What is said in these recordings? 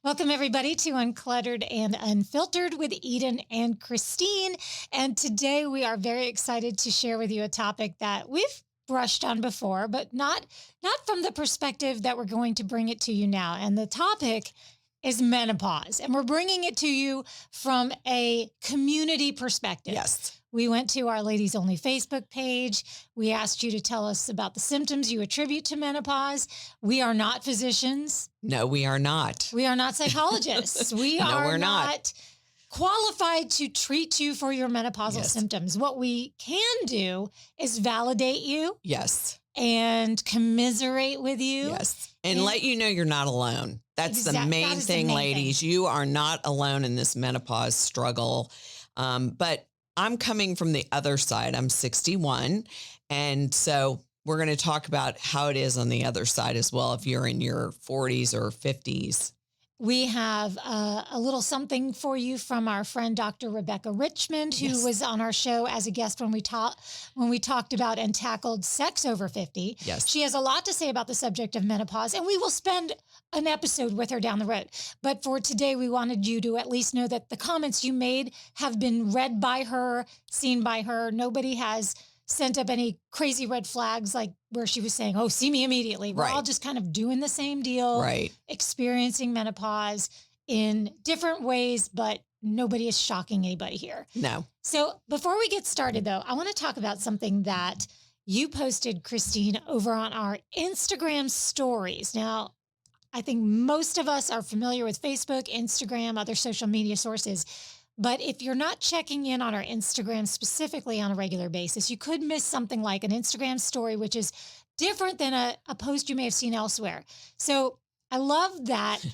Welcome, everybody, to Uncluttered and Unfiltered with Eden and Christine. And today we are very excited to share with you a topic that we've brushed on before, but not from the perspective that we're going to bring it to you now. And the topic is menopause. And we're bringing it to you from a community perspective. Yes. We went to our Ladies Only Facebook page. We asked you to tell us about the symptoms you attribute to menopause. We are not physicians. No, we are not. We are not psychologists. We are not qualified to treat you for your menopausal symptoms. What we can do is validate you. Yes. And commiserate with you. Yes. And let you know you're not alone. That's the main thing, ladies. You are not alone in this menopause struggle. But I'm coming from the other side. I'm 61. And so we're going to talk about how it is on the other side as well. If you're in your 40s or 50s. We have a little something for you from our friend, Dr. Rebecca Richmond, who was on our show as a guest when we talked about and tackled sex over 50. Yes. She has a lot to say about the subject of menopause, and we will spend an episode with her down the road. But for today, we wanted you to at least know that the comments you made have been read by her, seen by her. Nobody has sent up any crazy red flags like where she was saying, oh, see me immediately. We're all just kind of doing the same deal, experiencing menopause in different ways, but nobody is shocking anybody here. No. So before we get started, though, I want to talk about something that you posted, Christine, over on our Instagram stories. Now, I think most of us are familiar with Facebook, Instagram, other social media sources. But if you're not checking in on our Instagram specifically on a regular basis, you could miss something like an Instagram story, which is different than a post you may have seen elsewhere. So I love that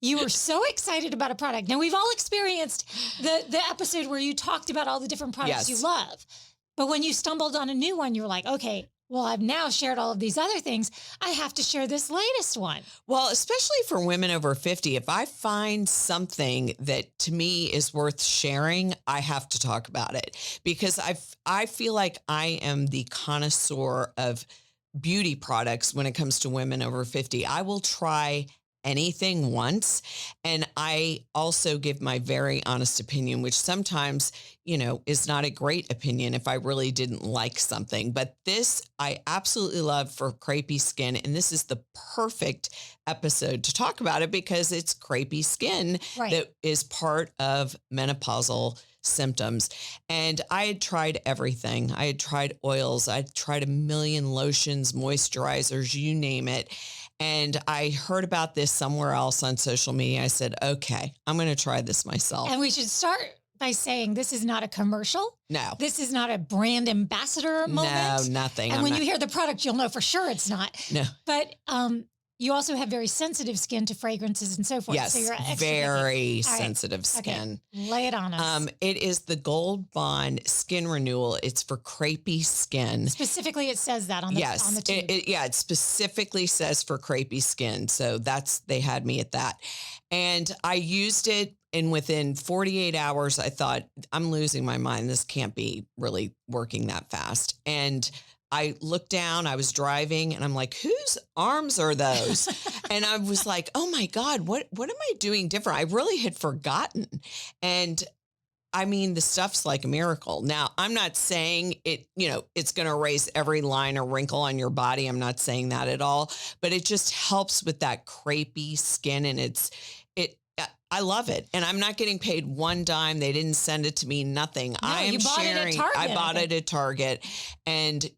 you were so excited about a product. Now, we've all experienced the episode where you talked about all the different products you love. But when you stumbled on a new one, you were like, okay, well, I've now shared all of these other things. I have to share this latest one. Well, especially for women over 50, if I find something that to me is worth sharing, I have to talk about it because I feel like I am the connoisseur of beauty products when it comes to women over 50. I will try anything once. And I also give my very honest opinion, which sometimes, is not a great opinion if I really didn't like something. But this I absolutely love for crepey skin. And this is the perfect episode to talk about it because it's crepey skin that is part of menopausal symptoms. And I had tried everything. I had tried oils. I tried a million lotions, moisturizers, you name it. And I heard about this somewhere else on social media. I said, okay, I'm going to try this myself. And we should start by saying this is not a commercial. No. This is not a brand ambassador moment. No, nothing. And when you hear the product, you'll know for sure it's not. No. But you also have very sensitive skin to fragrances and so forth. Yes, so you're very sensitive skin. Okay. Lay it on us. It is the Gold Bond Skin Renewal. It's for crepey skin. Specifically, it says that on the tube. It specifically says for crepey skin. So they had me at that. And I used it. And within 48 hours, I thought, I'm losing my mind. This can't be really working that fast. And I looked down, I was driving and I'm like, whose arms are those? And I was like, oh my God, what am I doing different? I really had forgotten. And I mean, the stuff's like a miracle. Now, I'm not saying it's going to erase every line or wrinkle on your body. I'm not saying that at all, but it just helps with that crepey skin. And I love it. And I'm not getting paid one dime. They didn't send it to me, nothing. No, I am sharing. I bought it at Target. And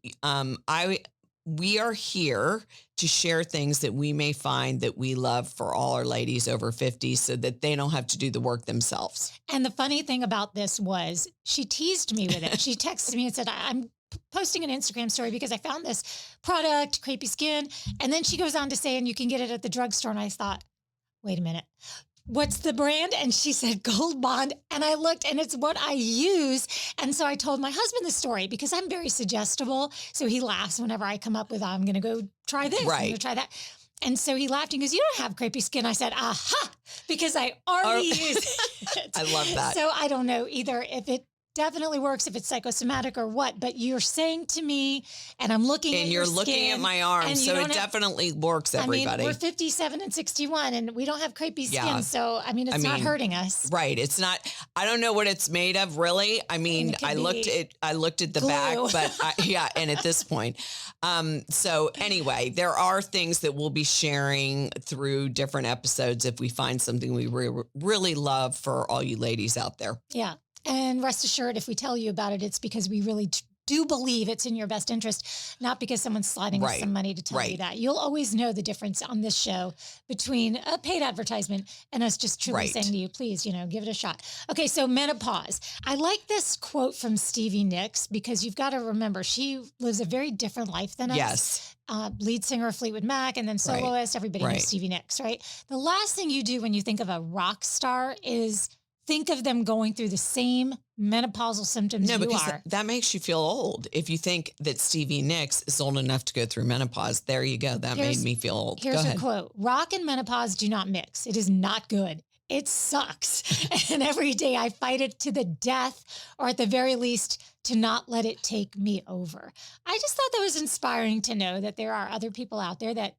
we are here to share things that we may find that we love for all our ladies over 50 so that they don't have to do the work themselves. And the funny thing about this was she teased me with it. She texted me and said, I'm posting an Instagram story because I found this product, crepey skin. And then she goes on to say, and you can get it at the drugstore. And I thought, wait a minute. What's the brand? And she said Gold Bond. And I looked and it's what I use. And so I told my husband the story because I'm very suggestible. So he laughs whenever I come up with, I'm going to go try this. I'm going to try that. And so he laughed and goes, you don't have crepey skin. I said, aha, because I already use it. I love that. So I don't know either if it definitely works if it's psychosomatic or what, but you're saying to me, and I'm looking at And your you're looking skin, at my and arms, you so don't it have, definitely works, I mean, everybody. we're 57 and 61 and we don't have crepey skin. Yeah. So, I mean, it's not hurting us. Right. It's not, I don't know what it's made of, really. I mean, it could I looked at the glue. back, but yeah. And at this point, so anyway, there are things that we'll be sharing through different episodes if we find something we really love for all you ladies out there. Yeah. And rest assured, if we tell you about it, it's because we really do believe it's in your best interest, not because someone's sliding us some money to tell you that. You'll always know the difference on this show between a paid advertisement and us just truly saying to you, please, give it a shot. Okay, so menopause. I like this quote from Stevie Nicks because you've got to remember she lives a very different life than us. Yes. Lead singer of Fleetwood Mac and then soloist. Everybody knows Stevie Nicks, right? The last thing you do when you think of a rock star is think of them going through the same menopausal symptoms you because are. That makes you feel old. If you think that Stevie Nicks is old enough to go through menopause, there you go. That made me feel old. Here's a quote. Rock and menopause do not mix. It is not good. It sucks. And every day I fight it to the death, or at the very least, to not let it take me over. I just thought that was inspiring to know that there are other people out there that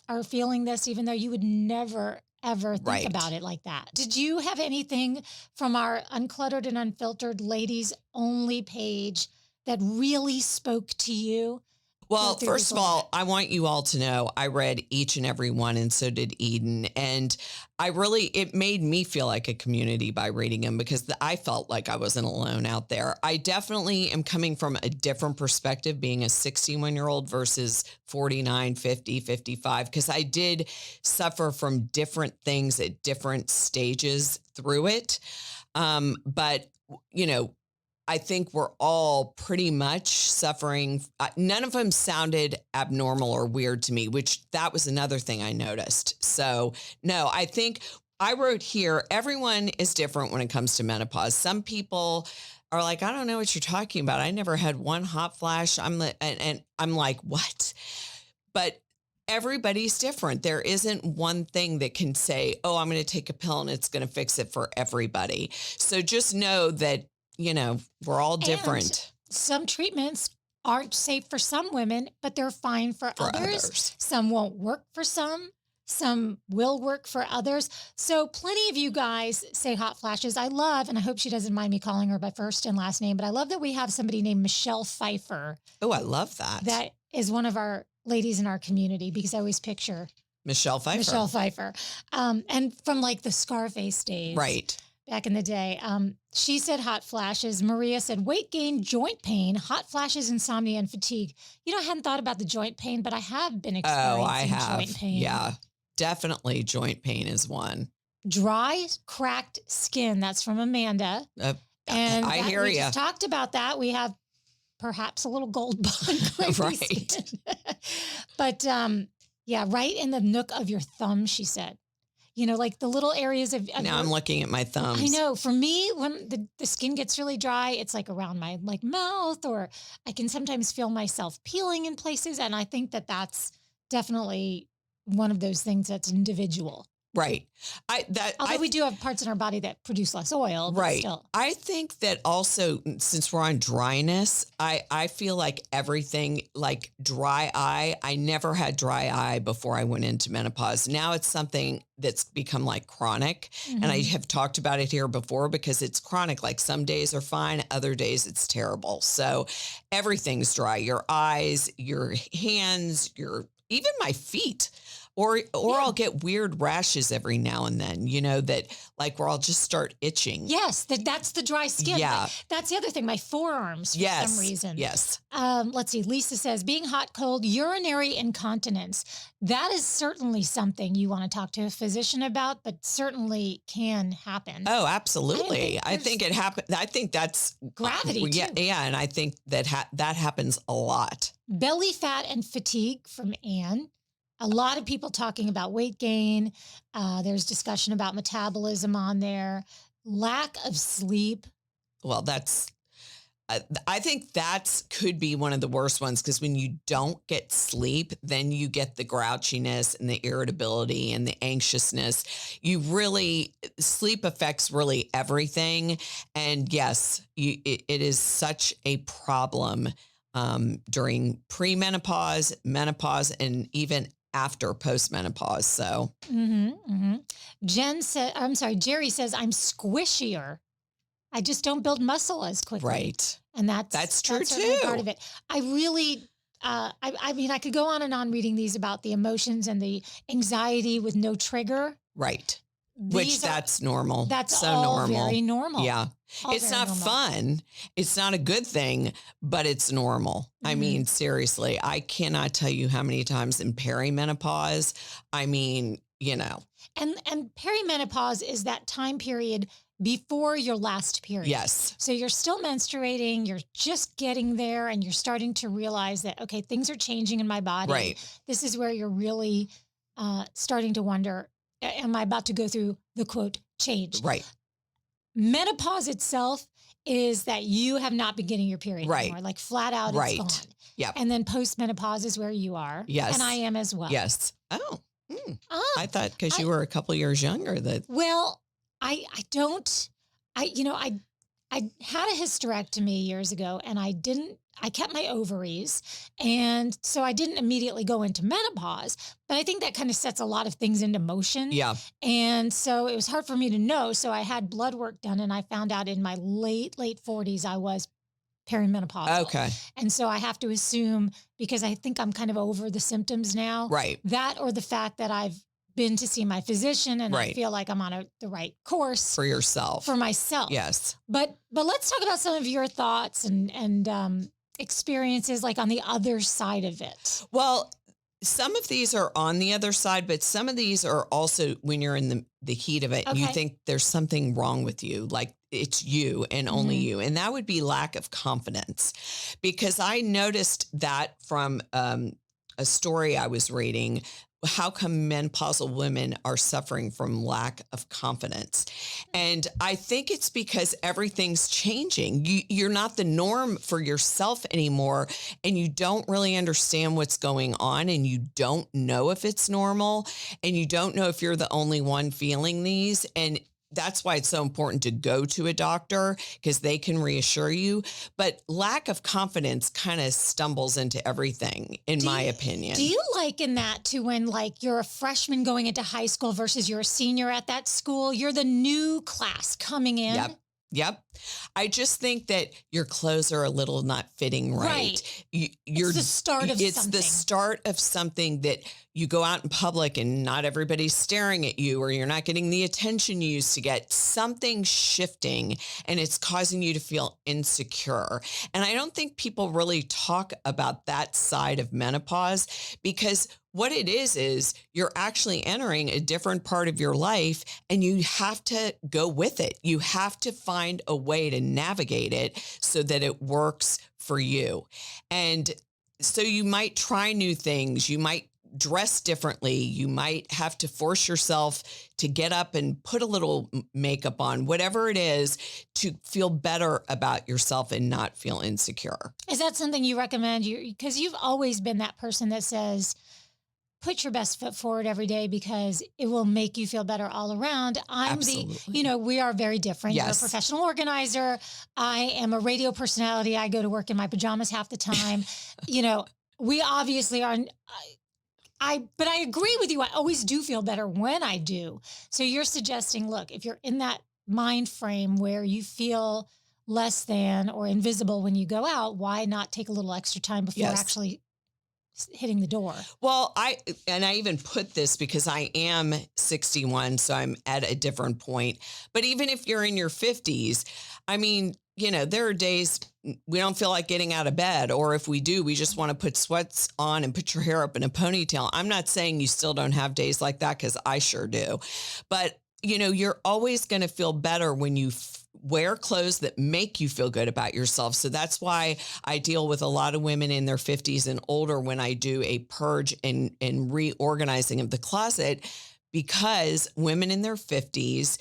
are feeling this, even though you would never ever think about it like that. Did you have anything from our Uncluttered and Unfiltered ladies only page that really spoke to you? Well, first of all, I want you all to know I read each and every one, and so did Eden. And it made me feel like a community by reading them because I felt like I wasn't alone out there. I definitely am coming from a different perspective being a 61-year-old versus 49, 50, 55, because I did suffer from different things at different stages through it. But, I think we're all pretty much suffering. None of them sounded abnormal or weird to me, which that was another thing I noticed. So no, I think I wrote here, everyone is different when it comes to menopause. Some people are like, I don't know what you're talking about. I never had one hot flash. And I'm like, what? But everybody's different. There isn't one thing that can say, oh, I'm going to take a pill and it's going to fix it for everybody. So just know that we're all different. And some treatments aren't safe for some women, but they're fine for others. Some won't work for some will work for others. So plenty of you guys say hot flashes. I love, and I hope she doesn't mind me calling her by first and last name, but I love that we have somebody named Michelle Pfeiffer. Oh, I love that. That is one of our ladies in our community because I always picture Michelle Pfeiffer. And from like the Scarface days. Right. Back in the day. She said hot flashes. Maria said weight gain, joint pain, hot flashes, insomnia, and fatigue. I hadn't thought about the joint pain, but I have been experiencing joint pain. Yeah, definitely joint pain is one. Dry, cracked skin. That's from Amanda. And I hear you. We just talked about that. We have perhaps a little gold bond. Right. But right in the nook of your thumb, she said. Like the little areas of now I'm looking at my thumbs. I know. For me, when the skin gets really dry, it's like around my mouth, or I can sometimes feel myself peeling in places. And I think that that's definitely one of those things that's individual. Right. Although we do have parts in our body that produce less oil. But right. Still. I think that also, since we're on dryness, I feel like everything like dry eye. I never had dry eye before I went into menopause. Now it's something that's become like chronic. Mm-hmm. And I have talked about it here before because it's chronic. Like some days are fine. Other days it's terrible. So everything's dry. Your eyes, your hands, even my feet. Or I'll get weird rashes every now and then, that like where I'll just start itching. Yes, that's the dry skin. Yeah. That's the other thing, my forearms for some reason. Yes. Let's see. Lisa says, being hot, cold, urinary incontinence. That is certainly something you want to talk to a physician about, but certainly can happen. Oh, absolutely. I think it happens. I think that's gravity too. Yeah. And I think that that happens a lot. Belly fat and fatigue from Anne. A lot of people talking about weight gain. There's discussion about metabolism on there. Lack of sleep. Well, that's I think could be one of the worst ones because when you don't get sleep, then you get the grouchiness and the irritability and the anxiousness. Sleep affects really everything. And yes, it is such a problem during premenopause, menopause, and even after postmenopause. So, Jerry says, I'm squishier. I just don't build muscle as quickly. right. And That's true certainly part too. of it. I really, I mean, I could go on and on reading these about the emotions and the anxiety with no trigger. Right. Which that's normal. That's so all normal. very normal. Yeah. All It's very not normal. fun. It's not a good thing, but it's normal. I mean, seriously, I cannot tell you how many times in perimenopause, I mean, And perimenopause is that time period before your last period. Yes. So you're still menstruating, you're just getting there, and you're starting to realize that, okay, things are changing in my body. Right. This is where you're really starting to wonder, am I about to go through the quote change? Right. Menopause itself is that you have not been getting your period Right. anymore. Like flat out, Right. it's gone. Yep. And then postmenopause is where you are. Yes. And I am as well. Yes. Oh. Ah, I thought because you were a couple years younger that. Well, I had a hysterectomy years ago and I kept my ovaries. And so I didn't immediately go into menopause, but I think that kind of sets a lot of things into motion. Yeah. And so it was hard for me to know. So I had blood work done and I found out in my late 40s, I was perimenopausal. Okay. And so I have to assume, because I think I'm kind of over the symptoms now, Right. that or the fact that I've been to see my physician and I Right. feel like I'm on the right course For yourself. for myself. Yes. But let's talk about some of your thoughts and experiences like on the other side of it. Well, some of these are on the other side, but some of these are also when you're in the heat of it, you Okay. think there's something wrong with you, like it's you and only you. And that would be lack of confidence, because I noticed that from a story I was reading. How come menopausal women are suffering from lack of confidence? And I think it's because everything's changing. You're not the norm for yourself anymore, and you don't really understand what's going on, and you don't know if it's normal, and you don't know if you're the only one feeling these. And that's why it's so important to go to a doctor, because they can reassure you. But lack of confidence kind of stumbles into everything, in my opinion. Do you liken that to when like you're a freshman going into high school versus you're a senior at that school? You're the new class coming in. Yep. I just think that your clothes are a little not fitting right. It's the start of It's something. the start of something that you go out in public and not everybody's staring at you, or you're not getting the attention you used to get. Something's shifting and it's causing you to feel insecure. And I don't think people really talk about that side of menopause, because what it is you're actually entering a different part of your life, and you have to go with it. You have to find a way to navigate it so that it works for you. And so you might try new things. You might dress differently. You might have to force yourself to get up and put a little makeup on, whatever it is, to feel better about yourself and not feel insecure. Is that something you recommend? Because you've always been that person that says, put your best foot forward every day because it will make you feel better all around. Absolutely. We are very different. Yes. You're a professional organizer. I am a radio personality. I go to work in my pajamas half the time. We obviously are. But I agree with you. I always do feel better when I do. So you're suggesting, look, if you're in that mind frame where you feel less than or invisible when you go out, why not take a little extra time before Yes. actually hitting the door? Well, I even put this because I am 61, so I'm at a different point. But even if you're in your 50s, I mean, there are days we don't feel like getting out of bed, or if we do, we just want to put sweats on and put your hair up in a ponytail. I'm not saying you still don't have days like that, because I sure do. But, you're always going to feel better when you wear clothes that make you feel good about yourself. So that's why I deal with a lot of women in their 50s and older when I do a purge and reorganizing of the closet, because women in their 50s,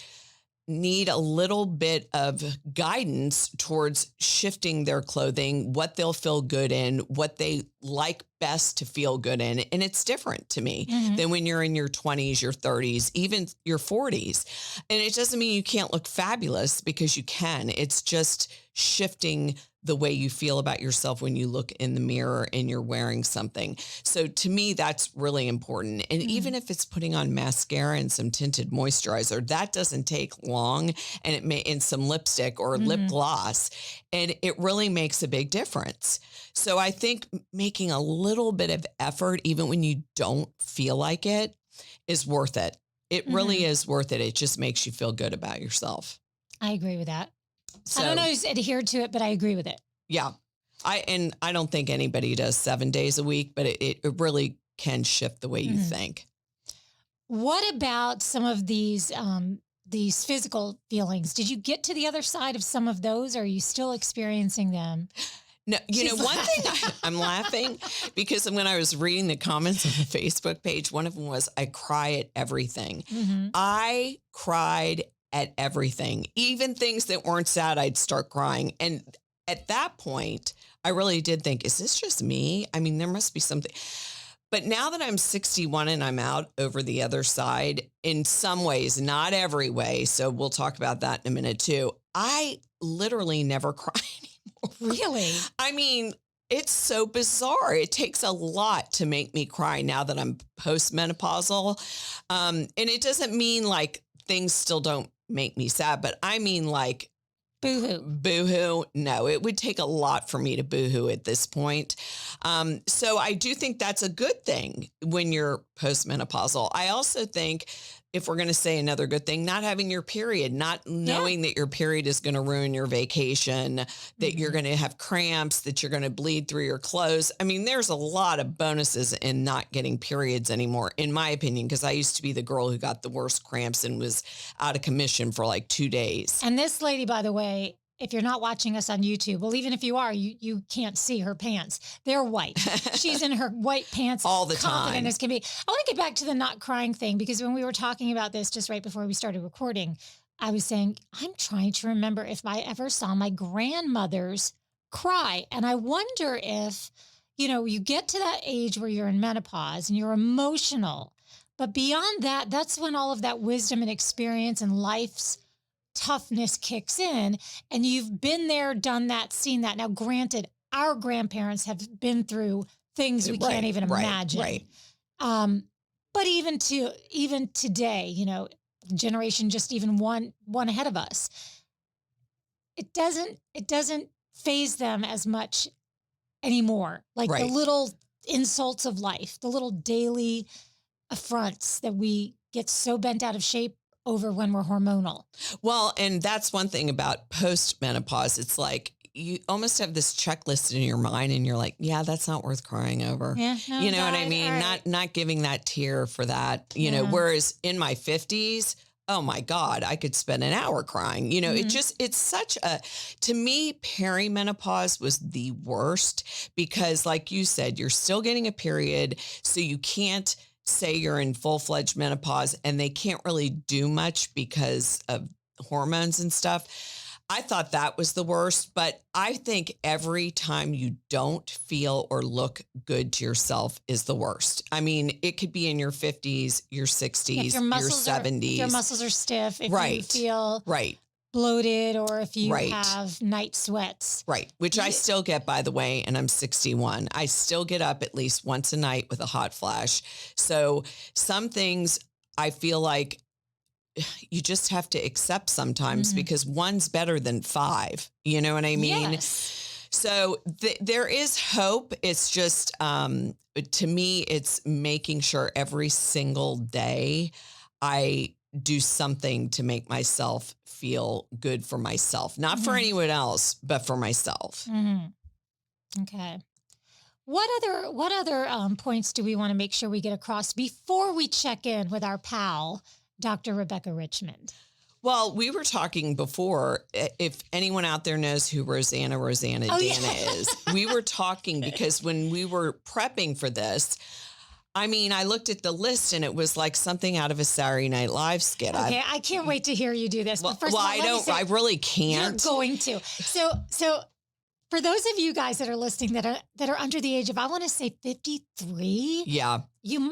need a little bit of guidance towards shifting their clothing, what they'll feel good in, what they like best to feel good in. And it's different to me Mhm. than when you're in your 20s, your 30s, even your 40s. And it doesn't mean you can't look fabulous, because you can. It's just shifting the way you feel about yourself when you look in the mirror and you're wearing something. So to me, that's really important. And even if it's putting on mascara and some tinted moisturizer, that doesn't take long, and it may, in some lipstick or lip Mhm. gloss, and it really makes a big difference. So I think making a little bit of effort, even when you don't feel like it, is worth it. It really Mhm. is worth it. It just makes you feel good about yourself. I agree with that. I don't know So who's adhered to it, but I agree with it. yeah, I don't think anybody does 7 days a week, but it really can shift the way you Mhm. think. What about some of these physical feelings? Did you get to the other side of some of those, or are you still experiencing them? No, She's one thing laughing. I'm laughing because when I was reading the comments on the Facebook page, one of them was, I cry at everything. Mhm. I cried at everything, even things that weren't sad, I'd start crying. And at that point, I really did think, is this just me? I mean, there must be something. But now that I'm 61 and I'm out over the other side, in some ways, not every way, so we'll talk about that in a minute too, I literally never cry anymore. Really? I mean, it's so bizarre. It takes a lot to make me cry now that I'm postmenopausal. And it doesn't mean like things still don't make me sad, but I mean like Boo-hoo. boohoo. No, it would take a lot for me to boohoo at this point. So I do think that's a good thing when you're postmenopausal. I also think, if we're going to say another good thing, not having your period, not knowing that your period is going to ruin your vacation, that you're Mhm. going to have cramps, that you're going to bleed through your clothes. I mean, there's a lot of bonuses in not getting periods anymore, in my opinion, because I used to be the girl who got the worst cramps and was out of commission for like 2 days. And this lady, by the way, if you're not watching us on YouTube, well, even if you are, you can't see her pants. They're white. She's in her white pants All the confident time. as can be. I want to get back to the not crying thing, because when we were talking about this just right before we started recording, I was saying, I'm trying to remember if I ever saw my grandmothers cry. And I wonder if, you get to that age where you're in menopause and you're emotional. But beyond that, that's when all of that wisdom and experience and life's toughness kicks in, and you've been there, done that, seen that. Now, granted, our grandparents have been through things we can't even imagine. Right. But even today, generation just even one ahead of us, it doesn't phase them as much anymore. Like the Right. little insults of life, the little daily affronts that we get so bent out of shape over when we're hormonal. Well, and that's one thing about postmenopause. It's like you almost have this checklist in your mind, and you're like, yeah, that's not worth crying over. Yeah, no, You know what I died. mean? All right. Not giving that tear for that, Yeah. whereas in my 50s, oh my God, I could spend an hour crying. Mhm. It's such to me, perimenopause was the worst, because like you said, you're still getting a period. So you can't say you're in full-fledged menopause, and they can't really do much because of hormones and stuff. I thought that was the worst, but I think every time you don't feel or look good to yourself is the worst. I mean, it could be in your 50s, your 60s, If your your muscles are if 70s. your muscles are stiff, if you Right. feel Right. bloated, or if you Right. have night sweats. Right. Which I You- still get, by the way, and I'm 61. I still get up at least once a night with a hot flash. So some things I feel like you just have to accept sometimes, Mhm. because one's better than five. You know what I mean? Yes. So there is hope. It's just, to me, it's making sure every single day I do something to make myself feel good for myself, not for Mhm. anyone else, but for myself. Mhm. Okay. What other points do we want to make sure we get across before we check in with our pal, Dr. Rebecca Richmond? Well, we were talking before, if anyone out there knows who Rosanna Oh, Dana yeah. is, we were talking because when we were prepping for this, I mean, I looked at the list and it was like something out of a Saturday Night Live skit. Okay, I can't wait to hear you do this. Well, But first of all, I really can't. You're going to. So for those of you guys that are listening that are under the age of, I want to say 53. Yeah.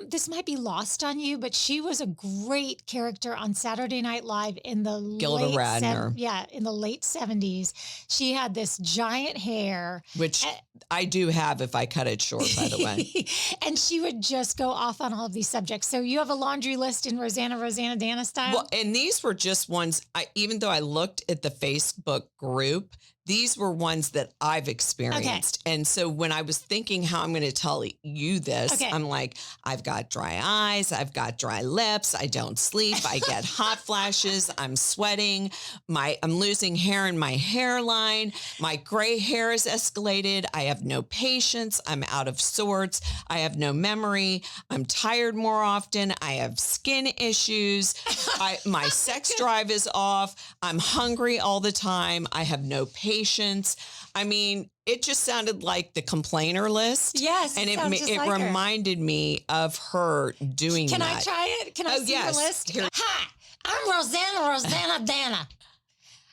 This might be lost on you, but she was a great character on Saturday Night Live in the Gilda Radner. in the late 70s. She had this giant hair, which I do have if I cut it short, by the way. And she would just go off on all of these subjects. So you have a laundry list in Rosanna Dana style? Well, and these were just ones, even though I looked at the Facebook group, these were ones that I've experienced. Okay. And so when I was thinking how I'm going to tell you this, I'm like, I've got dry eyes. I've got dry lips. I don't sleep. I get hot flashes. I'm sweating. I'm losing hair in my hairline. My gray hair is escalated. I have no patience. I'm out of sorts. I have no memory. I'm tired more often. I have skin issues. My sex drive is off. I'm hungry all the time. I have no patience. I mean, it just sounded like the complainer list. Yes. And it reminded me of her doing that. Can I try it? Can I see the list? Here. Hi, I'm Rosanna Dana.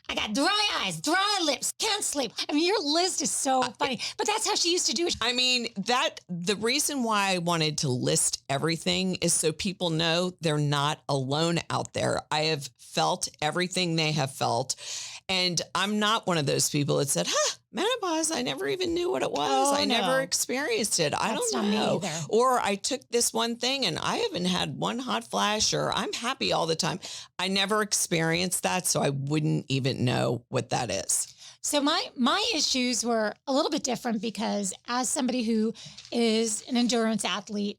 I got dry eyes, dry lips, can't sleep. I mean, your list is so funny, but that's how she used to do it. I mean, the reason why I wanted to list everything is so people know they're not alone out there. I have felt everything they have felt. And I'm not one of those people that said, menopause, I never even knew what it was. I never experienced it. I don't know. Or I took this one thing and I haven't had one hot flash, or I'm happy all the time. I never experienced that, so I wouldn't even know what that is. So my issues were a little bit different because as somebody who is an endurance athlete,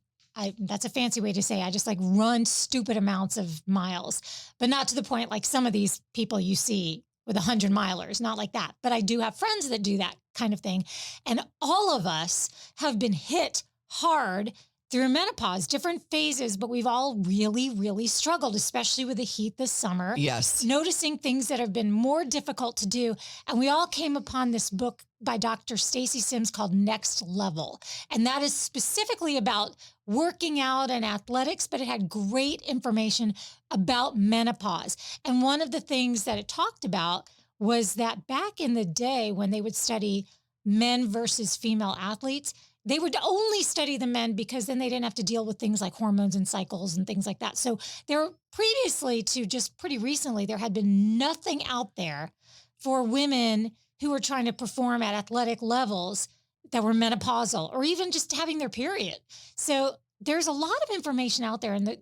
that's a fancy way to say I just like run stupid amounts of miles, but not to the point like some of these people you see with 100 milers, not like that. But I do have friends that do that kind of thing. And all of us have been hit hard through menopause, different phases, but we've all really, really struggled, especially with the heat this summer. Yes. Noticing things that have been more difficult to do. And we all came upon this book by Dr. Stacy Sims called Next Level. And that is specifically about working out and athletics, but it had great information about menopause. And one of the things that it talked about was that back in the day when they would study men versus female athletes, they would only study the men because then they didn't have to deal with things like hormones and cycles and things like that. So there previously to just pretty recently, there had been nothing out there for women who were trying to perform at athletic levels that were menopausal or even just having their period. So there's a lot of information out there. And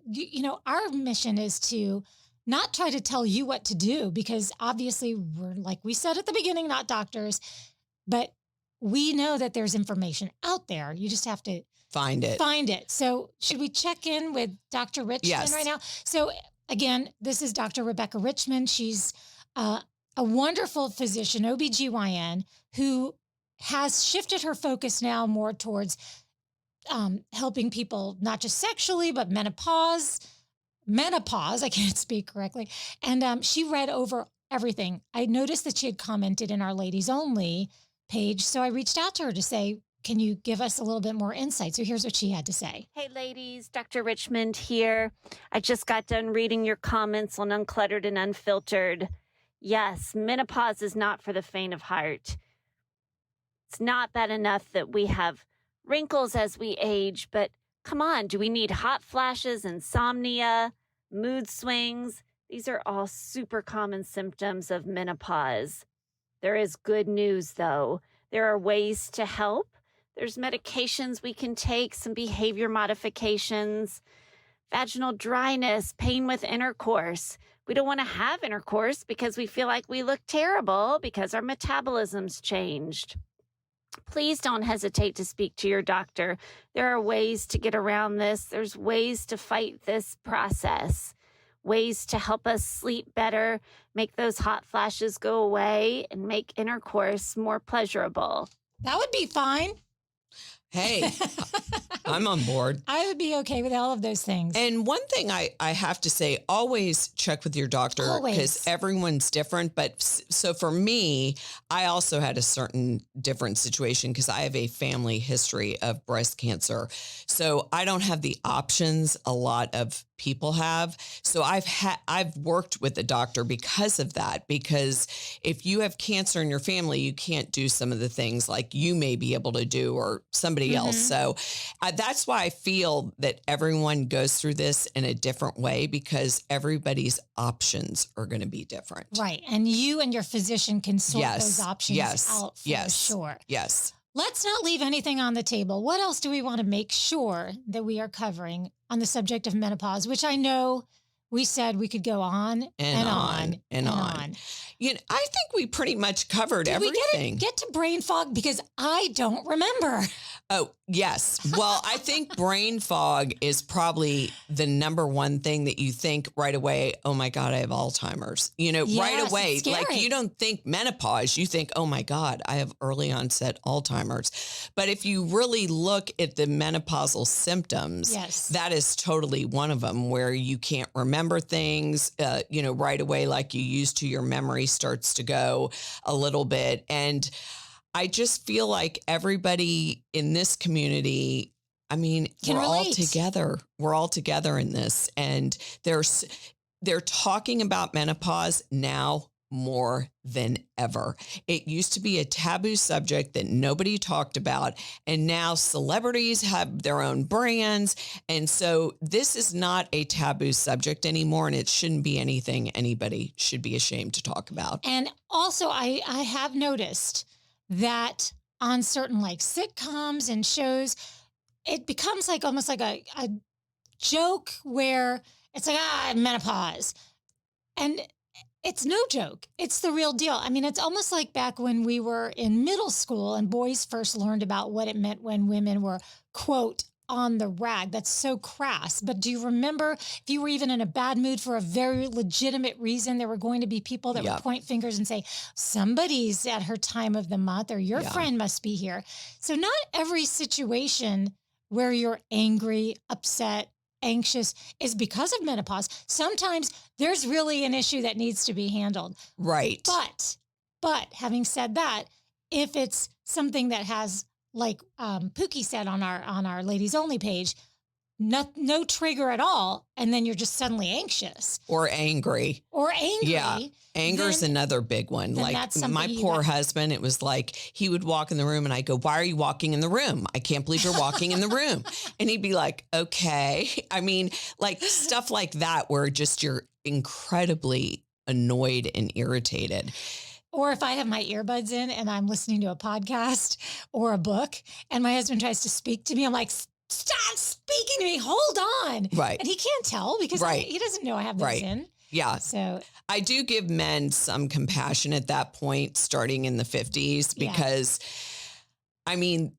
our mission is to not try to tell you what to do because obviously we're, like we said at the beginning, not doctors, but we know that there's information out there. You just have to find it. So should we check in with Dr. Richmond right now? So again, this is Dr. Rebecca Richmond. She's a wonderful physician, OBGYN, who has shifted her focus now more towards helping people, not just sexually, but menopause, I can't speak correctly. And she read over everything. I noticed that she had commented in our ladies only page. So I reached out to her to say, can you give us a little bit more insight? So here's what she had to say. Hey ladies, Dr. Richmond here. I just got done reading your comments on Uncluttered and Unfiltered. Yes, menopause is not for the faint of heart. It's not bad enough that we have wrinkles as we age, but come on, do we need hot flashes, insomnia, mood swings? These are all super common symptoms of menopause. There is good news, though. There are ways to help. There's medications we can take, some behavior modifications, vaginal dryness, pain with intercourse. We don't want to have intercourse because we feel like we look terrible because our metabolism's changed. Please don't hesitate to speak to your doctor. There are ways to get around this. There's ways to fight this process. Ways to help us sleep better, make those hot flashes go away, and make intercourse more pleasurable. That would be fine. Hey, I'm on board. I would be okay with all of those things. And one thing I have to say, always check with your doctor Always. because everyone's different. But so for me, I also had a certain different situation because I have a family history of breast cancer. So I don't have the options a lot of people have. So I've worked with a doctor because of that, because if you have cancer in your family, you can't do some of the things like you may be able to do or somebody else. So that's why I feel that everyone goes through this in a different way because everybody's options are going to be different. Right. And you and your physician can sort those options out for sure. Yes. Let's not leave anything on the table. What else do we want to make sure that we are covering on the subject of menopause, which I know we said we could go on and on and on. You know, I think we pretty much covered Did everything. we get to brain fog? Because I don't remember. Oh, yes. Well, I think brain fog is probably the number one thing that you think right away, oh my God, I have Alzheimer's. You know, right away. It's scary. Like you don't think menopause, you think, oh my God, I have early onset Alzheimer's. But if you really look at the menopausal symptoms, that is totally one of them where you can't remember things, you know, right away like you used to. Your memory starts to go a little bit. And I just feel like everybody in this community, I mean, we're all together. We're all together in this. And they're talking about menopause now more than ever. It used to be a taboo subject that nobody talked about. And now celebrities have their own brands. And so this is not a taboo subject anymore. And it shouldn't be anything anybody should be ashamed to talk about. And also I have noticed that on certain like sitcoms and shows, it becomes like almost like a joke where it's like, menopause. And it's no joke. It's the real deal. I mean, it's almost like back when we were in middle school and boys first learned about what it meant when women were, quote, on the rag. That's so crass. But do you remember if you were even in a bad mood for a very legitimate reason, there were going to be people that would point fingers and say, somebody's at her time of the month or your friend must be here. So not every situation where you're angry, upset, anxious is because of menopause. Sometimes there's really an issue that needs to be handled. Right. But having said that, if it's something that has, like Pookie said on our ladies only page, no trigger at all, and then you're just suddenly anxious or angry. Yeah, anger is another big one. Like my poor husband, it was like he would walk in the room, and I go, "Why are you walking in the room? I can't believe you're walking in the room." And he'd be like, "Okay." I mean, like stuff like that, where just you're incredibly annoyed and irritated. Or if I have my earbuds in and I'm listening to a podcast or a book and my husband tries to speak to me, I'm like, stop speaking to me. Hold on. Right. And he can't tell because he doesn't know I have those in. Yeah. So I do give men some compassion at that point, starting in the 50s, because I mean,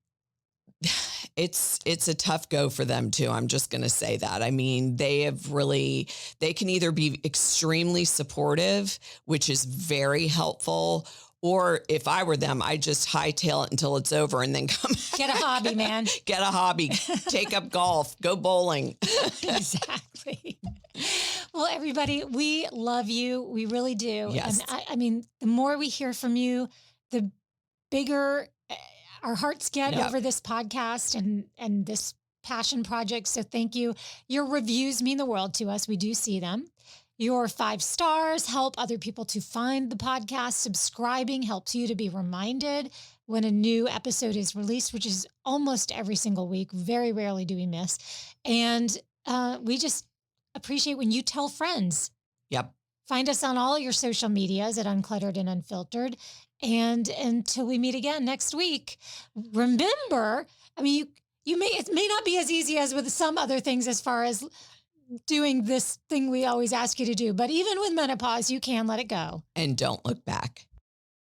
it's a tough go for them too. I'm just going to say that. I mean, they can either be extremely supportive, which is very helpful, or if I were them, I just hightail it until it's over and then come get a hobby, man. Get a hobby, take up golf, go bowling. Exactly. Well, everybody, we love you. We really do. Yes. And I mean, the more we hear from you, the bigger our hearts get over this podcast and this passion project. So thank you. Your reviews mean the world to us. We do see them. Your 5 stars help other people to find the podcast. Subscribing helps you to be reminded when a new episode is released, which is almost every single week. Very rarely do we miss. And we just appreciate when you tell friends. Yep. Find us on all your social medias at Uncluttered and Unfiltered. And until we meet again next week, remember, I mean, it may not be as easy as with some other things as far as doing this thing we always ask you to do, but even with menopause, you can let it go. And don't look back.